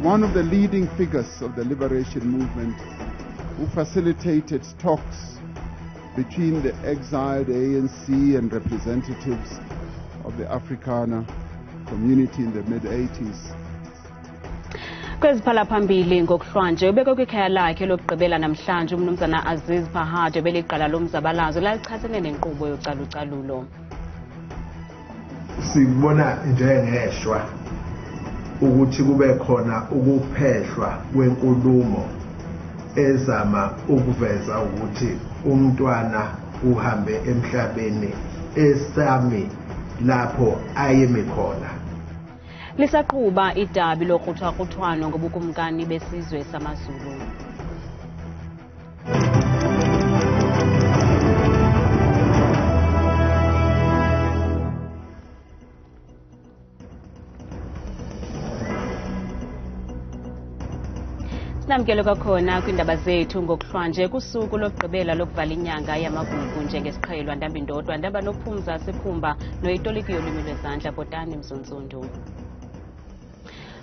one of the leading figures of the liberation movement who facilitated talks between the exiled ANC and representatives of the Afrikaner community in the mid-80s. Kweziphala phambili ngokuhlwanje ubeke kwikhaya lakhe lokugqibela namhlanje umnumzana u-Pahad ebeliqala lomzabalazo lalichasene nenkqubo yocalucalulo. Sibona njengeshwa ukuthi kube khona ukuphehlwa kwenkulumo ezama ukuveza ukuthi umntwana uhambe emhlabeni esami lapho ayemi khona. Lisaqhuba idabi lokuthwathwano ngobukumkani besizwe samaZulu. Sinamkele kwakhona kwiindaba zethu ngokuhlwanje kusuku lokugqibela lokuvala inyanga yamagugu njengesiqhelo ndaba indodwa ndaba nokuphumza sikhumba noyitoliki yolwimi lwezandla Botani Mzonzundu.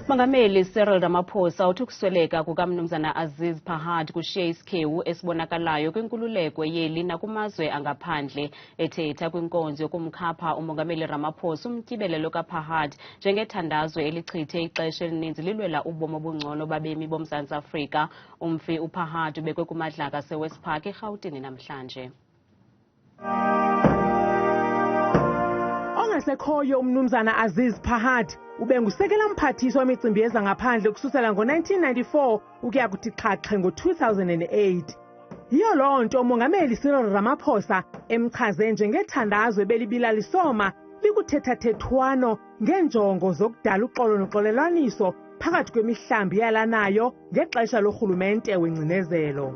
Mongameli Cyril Ramaphosa uthi ukusweleka kukamnumzana Pahad kushiye isikhewu esibonakalayo kwinkululeko yeli nakumazwe angaphandle. Ethetha kwinkonzo yokumkhapha umongameli Ramaphosa umtyibele lika-Pahad njengethandazwe elichithe ixesha elininzi lilwela ubomi obungcono babemi boMzantsi Afrika. Umfi uPahad ubekwe kumadlaka seWest Park eRhawutini namhlanje. Ongasekhoyo umnumzana Pahad ubengusekela mphathiswa wemicimbi yezangaphandle ukususela ngo-1994 ukuya kuthi xhaxhe ngo-2008. Yiyo loo nto umongameli Cyril Ramaphosa emchaze njengethandazwe belibila lisoma likuthethathethwano ngeenjongo zokudala uxolo noxolelwaniso phakathi kwemihlambi yalanayo ngexesha lorhulumente wengcinezelo.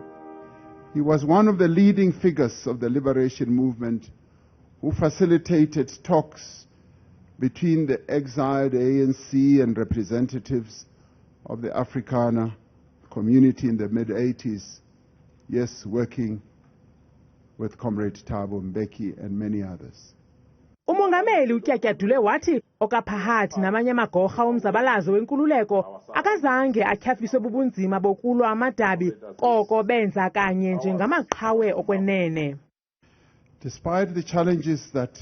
He was one of the leading figures of the liberation movement who facilitated talks between the exiled ANC and representatives of the Afrikaner community in the mid-80s, yes, working with Comrade Thabo Mbeki and many others. Umongameli utyatyadule wathi okaPahad namanye amagorha omzabalazo wenkululeko akazange atyhafiswe bubunzima bokulwa amadabi koko benza kanye njengamaqhawe okwenene. Despite the challenges that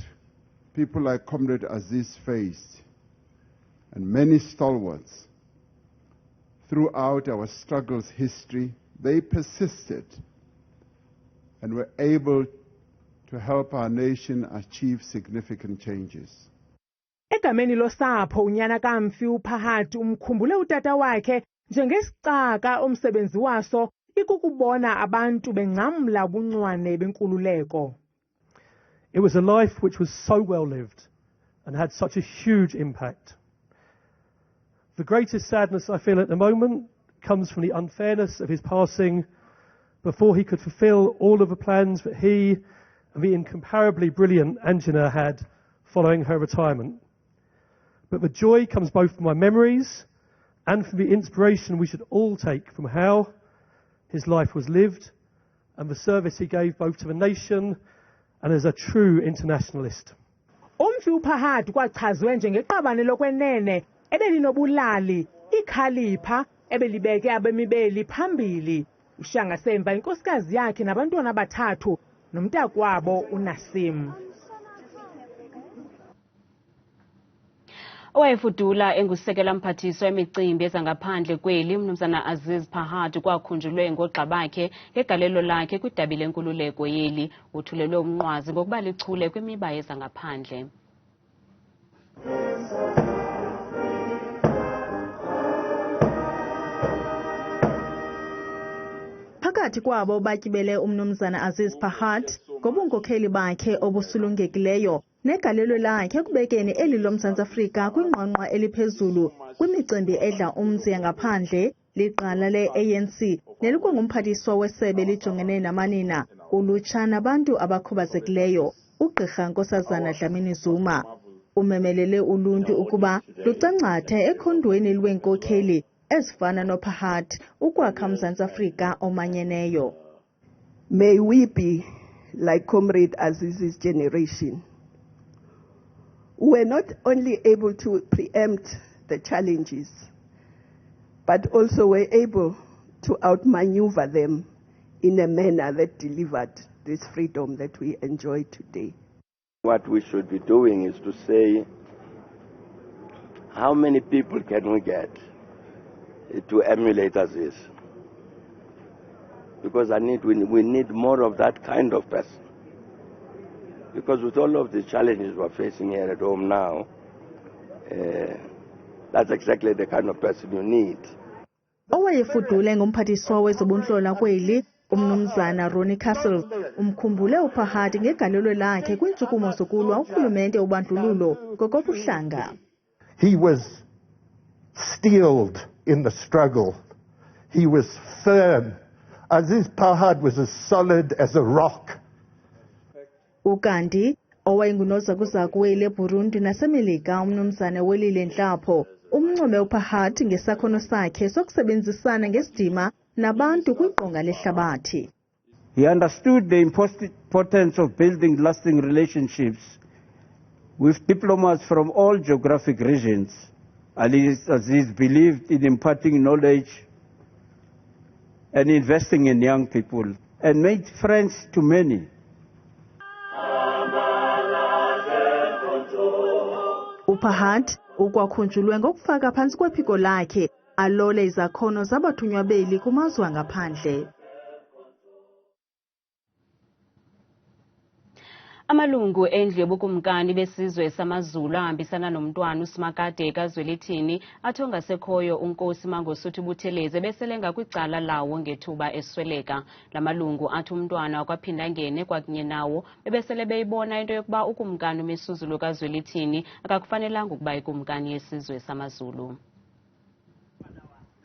people like Comrade Aziz faced and many stalwarts throughout our struggle's history, they persisted and were able to help our nation achieve significant changes. Egameni losapho unyana kamfi uPahad umkhumbule utata wakhe njengesicaka omsebenzi waso ikukubona abantu benqamla ubunxwane benkululeko. It was a life which was so well lived and had such a huge impact. The greatest sadness I feel at the moment comes from the unfairness of his passing before he could fulfill all of the plans that he and the incomparably brilliant Anjana had following her retirement. But the joy comes both from my memories and from the inspiration we should all take from how his life was lived and the service he gave both to the nation and as a true internationalist. Umfi uPahad kwachazwe njengeqabane lokwenene ebelinobulali ikhalipha ebelibeke abemibeli phambili. Ushanga semva inkosikazi yakhe nabantwana abathathu nomntakwabo uNasim. Owayefudula engusekela mphathiswa wemicimbi ezangaphandle kweli umnumzana Pahad kwakhunjulwe ngoogxa bakhe ngegalelo lakhe kwidabi lenkululeko yeli. Uthulelwe umnqwazi ngokuba lichule kwimiba yezangaphandle. Phakathi kwabo batyibele umnumzana Pahad ngobunkokheli bakhe obusulungekileyo negalelo lakhe kubekeni eli loMzantsi Afrika kwinqwanqwa eliphezulu kwimicimbi edla umzi ngaphandle liqala le-ANC nelikwangumphathiswa wesebe lijongene namanina ulutsha nabantu abakhubazekileyo ugqirha Nkosazana Dlamini Zuma. Umemelele uluntu ukuba lucancathe ekhondweni lweenkokheli ezifana noPahad ukwakha uMzantsi Afrika omanyeneyo. May we be like Comrade Aziz's generation. We're not only able to preempt the challenges, but also were able to outmaneuver them in a manner that delivered this freedom that we enjoy today. What we should be doing is to say, how many people can we get to emulate Aziz? Because we need more of that kind of person. Because with all of the challenges we're facing here at home now, that's exactly the kind of person you need. Owayefudule ngumphathiswa wezobuntlalo kweli umnumzana Ronnie Castle umkhumbule uPahad ngegalelo lakhe kwintshukumo zokulwa urhulumente ubandlululo ngokobuhlanga. He was steeled in the struggle. He was firm. Aziz Pahad was as solid as a rock. Ukanti owayengunozakuzaku wele Burundi nasemelika umnumzana welile nhlapho umncome uPahad ngesakhono sakhe sokusebenzisana ngesidima nabantu kwiqonga lehlabathi. He understood the importance of building lasting relationships with diplomats from all geographic regions. Aziz believed in imparting knowledge and investing in young people and made friends to many. uPahad ukwakhunjulwe ngokufaka phansi kwephiko lakhe alole izakhono zabathunywa beli kumazwe angaphandle. Amalungu endlu yobukumkani besizwe samaZulu ahambisana nomntwana uSimakade kaZwelithini athi ongasekhoyo uNkosi Mangosuthu Buthelezi beselenga kwicala lawo ngethuba esweleka. Lamalungu athi umntwana wakwaphinda ngene kwakunye nawo bebesele beyibona into yokuba ukumkani uMisuzulu kaZwelithini akakufanelanga ukuba ikumkani yesizwe samaZulu.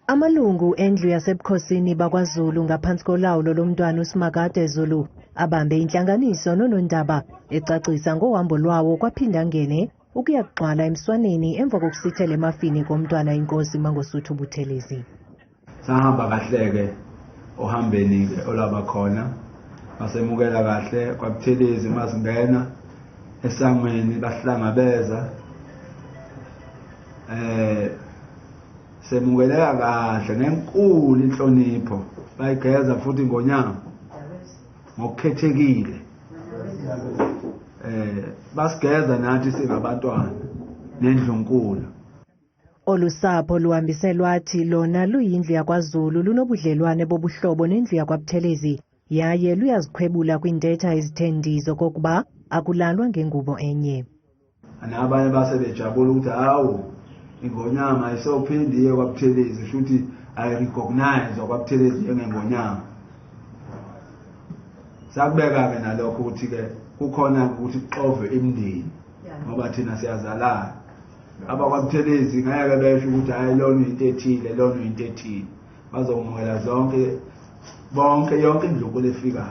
Amalungu endlu yasebukhosini bakwaZulu ngaphansi kolawulo lomntwana uSimakade Zulu abambe inhlanganiso nonondaba ecacisa ngohambo lwawo kwaphinda ngene ukuyagxwala emswaneni emva kokusithela emafini komntwana inkosi Mangosuthu Buthelezi. Sahamba kahle-ke ohambeni-ke olaba khona basemukela kahle kwaButhelezi masingena esangweni bahlangabeza semukeleka kahle nenkulu inhlonipho bayigeza futhi ngonyama ngokukhethekile basigeza nathi singabantwana nendlunkulu. Olusapho luhambise lwathi lona luyindlu yakwaZulu lunobudlelwane bobuhlobo nendlu yakwaButhelezi yaye luyazikhwebula kwindetha ezithendizo kokuba akulalwa ngengubo enye. Abanye basebejabula ukuthi hawu ingonyama isophindiye kwaButhelezi futhi ayirecognize kwaButhelezi njengengonyama. Sakubeka-ke nalokho ukuthi-ke kukhona ukuthi kuxove imindeni ngoba thina siyazalana. AbakwaButhelezi ngeke besho ukuthi hayi lona into ethile lona into ethile. Bazomukela bonke yonke indlunkulu efikayo.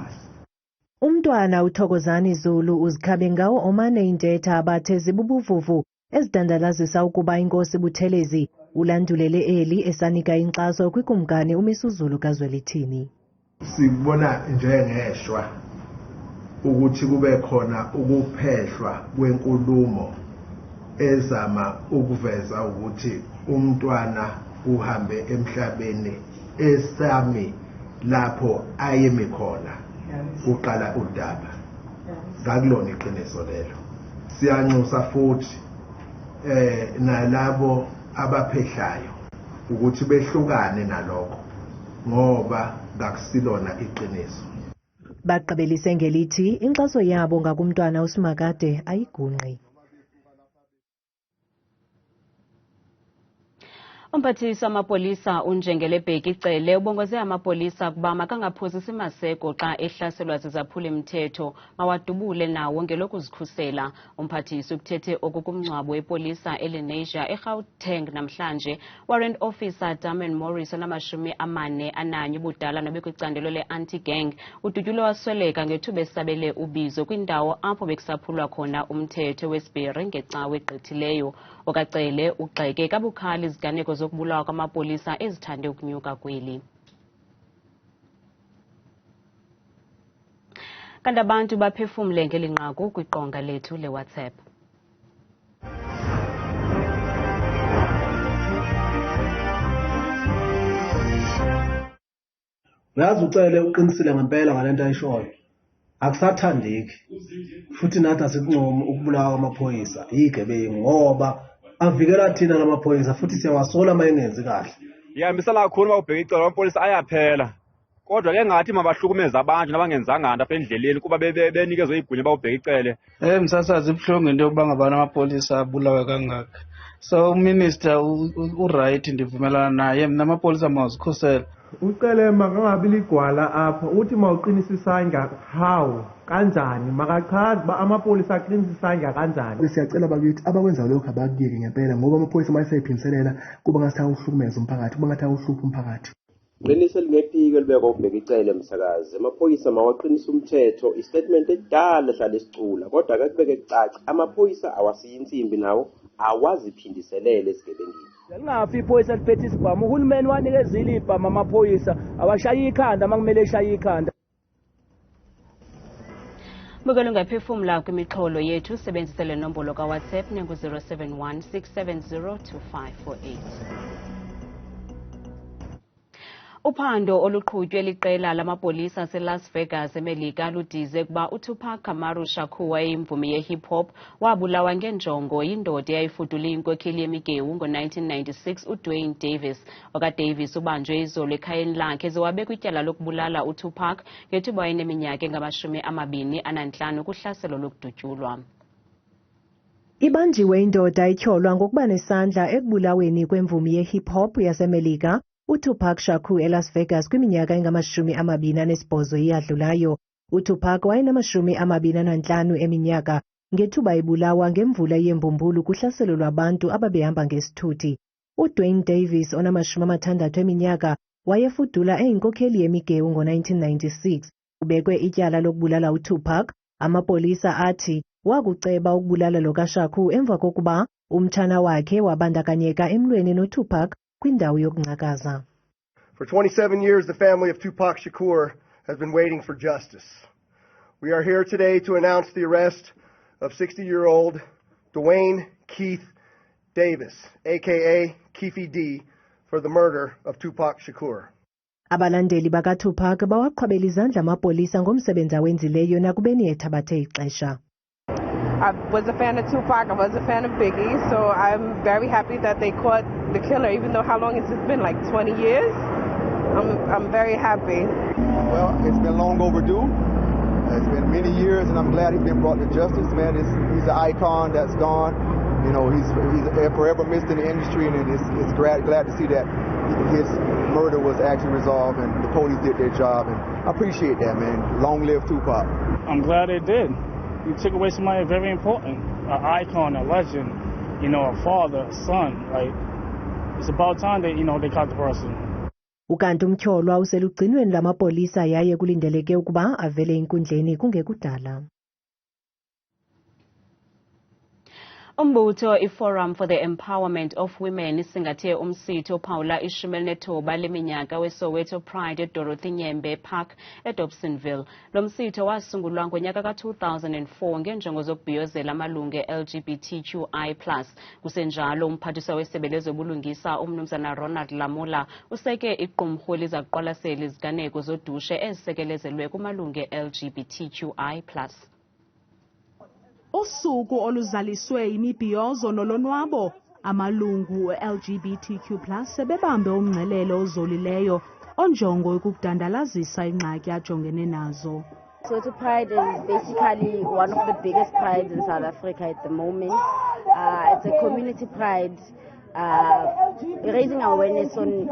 Umntwana uThokozani Zulu uzikhabe ngawo omane indetha abathe zibubuvuvu ezidandalazisa ukuba inkosi Buthelezi ulandulele eli esanika inkxaso kwikumkani uMisuzulu kaZwelithini. Sikubona njengeshwa ukuthi kube khona ukuphehlwa kwenkulumo ezama ukuveza ukuthi umntwana uhambe emhlabeni esami lapho ayemi khona uqala udaba. Ngakulona iqiniso lelo. Siyanxusa futhi nalabo abaphehlayo ukuthi behlukane nalokho ngoba ngakusilona iqiniso. Baqabelise ngelithi inkxaso yabo ngakumntwana uSimakade ayigunqi. Umphathiswa wamapolisa uNjengelebheki Icele ubongoze amapolisa kuba makangaphosisi maseko xa ehlaselwa zizaphula imithetho mawadubule nawo ngelokuzikhusela. Umphathiswa ukuthethe okukumngcwabo wepolisa eLenasia eGauteng namhlanje. Warrant Officer Damen Morris onama41 ubudala nobekwicandelo le-anti-gang udutyulwe wasweleka ngethuba esabele ubizo kwindawo apho bekusaphulwa khona umthetho wesibheri ngecawe egqithileyo. Okacele ugxeke kabukhali iziganeko zokubulawa kwamapolisa ezithande ukunyuka kweli. Kanti abantu baphefumle ngelinqaku kwiqonga lethu leWhatsApp. Ngazi uCele uqinisile ngempela ngalento ayishoyo. Akusathandeki. Futhi nathi asikuncomo ukubulawa kwamaphoyisa yigebengu ngoba avikela thina lamaphoyisa futhi siyawasola mayengenzi kahle. Yihambisana kakhulu mawubheka icala amaphoyisa ayaphela. Kodwa ke ngathi mabahlukumeza abantu nabangenzanga nto apha endleleni kuba benikezwe igunya bawubheka icele. Msasazi ibhlungu into yokuba ngabana amapolisa abulawe kangaka. So uminister uright ndivumelana naye mina amapolisa mawazikhusela. UCele mangabi ligwala apha uthi mawuqinisa isandla how kanjani makachazi ba amapolisa aqinisa isandla kanjani. Siyacela bakithi abakwenza lokho abakuyeke ngempela ngoba amapolisa mayesayiphinselela kuba ngathi awuhlukumeza umphakathi kuba ngathi awuhlupha umphakathi. Ngenisho lingephiko libeka ukubheka icele emsakazi amaphoyisa mawaqinisa umthetho istatement edala ehlala esicula kodwa ke kubeke kucaca amaphoyisa awasiyi insimbi nawo awaziphindiselele esigebengini. Lingafi iphoyisa liphethe isibhamu uhulumeni wanikezile ibhamu amaphoyisa awashaya ikhanda makumele eshaya ikhanda. Bukela ungaphefumula kwimixholo yethu sebenzisa le nombolo ka-WhatsApp nengu-071 670 2548. Uphando oluqhutywe liqela lamapolisa aseLas Vegas eMelika ludize kuba uTupac Shakur wayeyimvumi ye-hip hop wabulawa ngenjongo yindoda eyayifudule inkokheli yemigewu ngo-1996 uDwayne Davis. OkaDavis ubanjwe izolo ekhayeni lakhe zewabekwa ityala lokubulala uTupac ngethuba wayeneminyaka engama-25 kuhlaselo lokudutyulwa. Ibanjiwe indoda ityholwa ngokuba nesandla ekubulaweni kwemvumi ye-hip hop yaseMelika uTupac Shakur eLas Vegas kwiminyaka engama-28 eyadlulayo. uTupac wayenama-25 eminyaka ngethuba ebulawa ngemvula yembumbulu kuhlaselo lwabantu ababehamba ngesithuthi. uDwayne Davis onama-60 eminyaka wayefudula eyinkokheli yemigewu ngo-1996. Kubekwe ityala lokubulala uTupac. Amapolisa athi wakuceba ukubulala lokaShakur emva kokuba umtshana wakhe wabandakanyeka emlweni noTupac kwindawo yokuncakaza. For 27 years, the family of Tupac Shakur has been waiting for justice. We are here today to announce the arrest of 60-year-old Dwayne Keith Davis, a.k.a. Keefy D, for the murder of Tupac Shakur. Abalandeli bakaTupac bawaqhwabela izandla amapolisa ngomsebenzi awenzileyo nakubeni ethabathe ixesha. I was a fan of Tupac, I was a fan of Biggie, so I'm very happy that they caught the killer, even though how long has it been, like 20 years? I'm very happy. Well, it's been long overdue. It's been many years, and I'm glad he's been brought to justice. Man, he's an icon that's gone. You know, he's forever missed in the industry, and it's glad to see that his murder was actually resolved and the police did their job. And I appreciate that, man. Long live Tupac. I'm glad they did. You took away somebody very important, an icon, a legend, you know, a father, a son. Like, it's about time that, you know, they caught the person. Ukanti umtyholwa uselugcinweni lamapolisa yaye kulindeleke ukuba avele enkundleni kungekudala. Umbutho iForum for the Empowerment of Women isingathe umsitho ophawula i-19 leminyaka weSoweto Pride eDorothy Nyembe Park eDobsonville. Lo msitho wasungulwa ngonyaka ka-2004 ngenjongo zokubhiyozela amalungu e-LGBTQI+. Kusenjalo umphathiswa wesebe lezobulungisa umnumzana Ronald Lamola useke iqumrhu elizaqwalasela iziganeko zodushe ezisekelezelwe kumalungu e-LGBTQI+. Usuku oluzaliswe imibhiyozo nolonwabo amalungu LGBTQ+ sebebambe umngcelelo ozolileyo onjongo ukudandalazisa ingxaki ajongene nazo. Soweto Pride is basically one of the biggest prides in South Africa at the moment. It's a community pride raising awareness on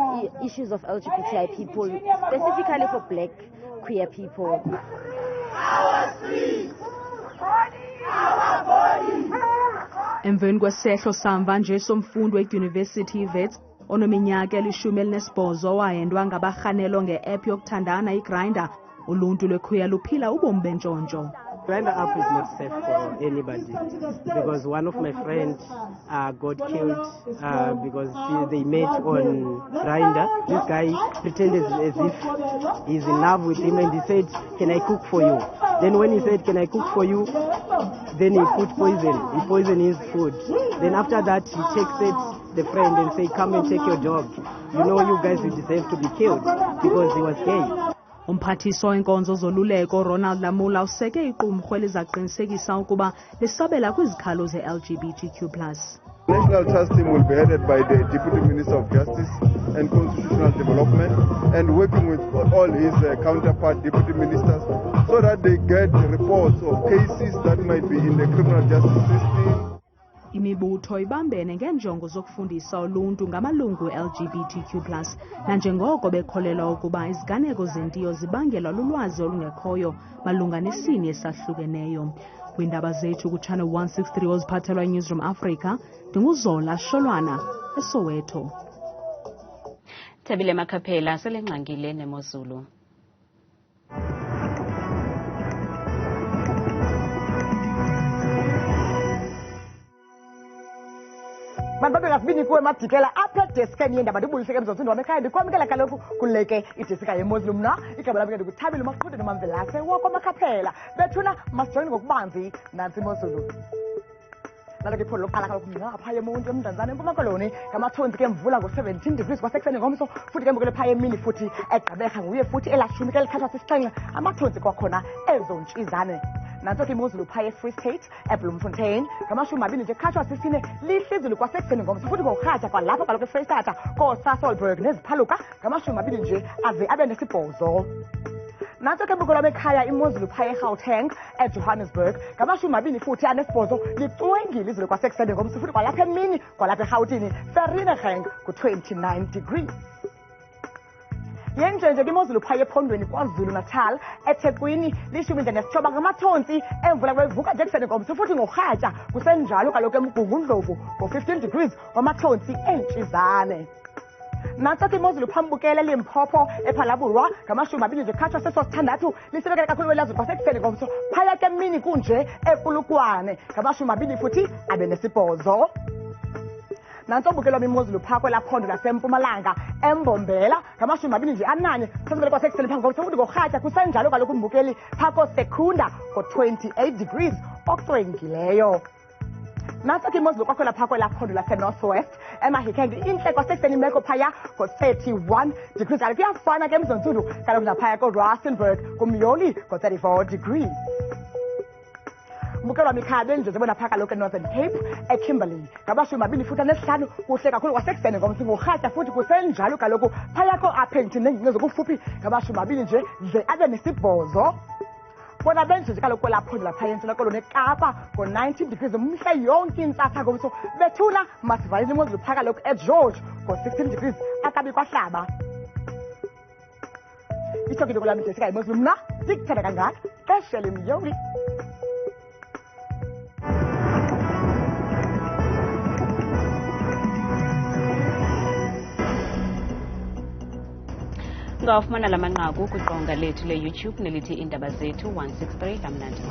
issues of LGBTI people, specifically for black queer people. Emveni kwesehlo samva nje somfundi wedyunivesithi iWits onominyaka 18 owayendwa ngabarhanelo nge-app yokuthandana iGrindr, uluntu lwequeer luphila ubomi bentshontsho. Grindr app is not safe for anybody because one of my friends got killed because they met on Grindr. This guy pretended as if he's in love with him and he said, "Can I cook for you?" Then when he said, "Can I cook for you?" then he put poison. He poisoned his food. Then after that he texted the friend and said, "Come and take your dog. You know you guys will deserve to be killed," because he was gay. Umphathiswa wenkonzo zoluleko Ronald Lamula useke iqumrhu elizaqinisekisa ukuba lisabela kwizikhalo ze-LGBTQ+. The National Task Team will be headed by the Deputy Minister of Justice and Constitutional Development and working with all his counterpart deputy ministers so that they get reports of cases that might be in the criminal justice system. Imibutho ibambene ngenjongo zokufundisa uluntu ngamalungu LGBTQ+, nanjengoko bekholelwa ukuba iziganeko zentiyo zibangelwa lulwazi olungekhoyo malunga nesini esahlukeneyo. Kwiindaba zethu kuchannel 163 oziphathelwa iNewsroom Africa, ndinguZola Sholwana eSoweto. Thabile Makhaphela selengqangile neMozulu. Bantu ngasibini kuwe madikela apha deskeni yendaba ndibuyiseke emzontsini wamekhaya ndikwamkela kaloku kuleke idesika yeMozulu mna igaba lami ke ndikuthabile uMafude nomamvelase wokwamaKhaphela bethuna masijoyine ngokubanzi nansi iMozulu. Nalo ke pholo lokuqala kaloku ngapha eMonti eMndanzane eMpuma Koloni ngamathonzi ke mvula ngo-17 degrees kwasekuseni ngomso futhi ke mbukele pha emini futhi eGqeberha nguye futhi elashumi ke likhathwa sisixhenxe amathonzi kwakhona ezontshizane. Nanso ke iMozulu pha eFree State eBloemfontein ngama-20 nje khathwa sisine lihle izulu kwasekuseni ngomso futhi ngorhatya kwalapho kaloku eFreystata kooSasolburg neziphaluka ngama-20 nje aze abe nesibhozo. Nanso ke mbukelo bekhaya iMozulu pha eGauteng eJohannesburg ngama-20 futhi anesibhozo licwengile izulu kwasekuseni ngomso futhi kwalapha emini kwalapha eGauteng Vereeniging ku-29 degrees. Yenjenje iMozulu pha ephondweni kwaZulu Natal eThekwini li-19 ngamathonsi emvula kwevuka nje kuseni ngomso futhi ngorhatya kusenjalo kaloku eMgungundlovu ngo-15 degrees wamathonsi entshizane. Nanso ke iMozulu phambukele Limpopo ePhalabulwa ngama-20 nje khathwa sesosithandathu lisebekele kakhulu kwelazwe kwasekuseni ngomso phaya ke emini kunje ePulukwane ngama-20 futhi abe nesibhozo. Nanso bukelwa iMozulu pha kwelaphondo laseMpumalanga eMbombela ngama-20 nje ananye sesibekele kwasekuseni phambi ngomso futhi ngorhatya kusenjalo kaloku umbukeli pha koSekunda ngo-28 degrees okucwengileyo. Nanso ke iMozulu kwakhona pha kwelaphondo laseNorthwest eMahikeng intle kwasekuseni imeko phaya ngo-31 degrees kaloku kuyafana ke emzontsulu kaloku naphaya koRustenburg kuMyoli ngo-34 degrees. Mukelwa mikhaya nje zibona pha kaloku eNorthern Cape eKimberley ngama-20 futhi anesihlanu kuhle kakhulu kwasekuseni ngomso ngorhatya futhi kusenjalo kaloku phaya ko-Appington nengingqi zokufuphi ngama-20 nje ze abe nesibhozo. Bona benje kaloku kwelaphondo lapha eNtshona Koloni eKapa ngo-19 degrees umhle yonke intsatha ngomso bethuna masivalile iMozulu pha kaloku eGeorge ngo-16 degrees akabi kwahlaba. Ithokile kwelami idesika yeMozulu mna ndikuthanda kangaka xeshele myoli. Ngawufumana la manqaku kwiqonga lethu le-YouTube nelithi Iindaba Zethu 163 kamnandi.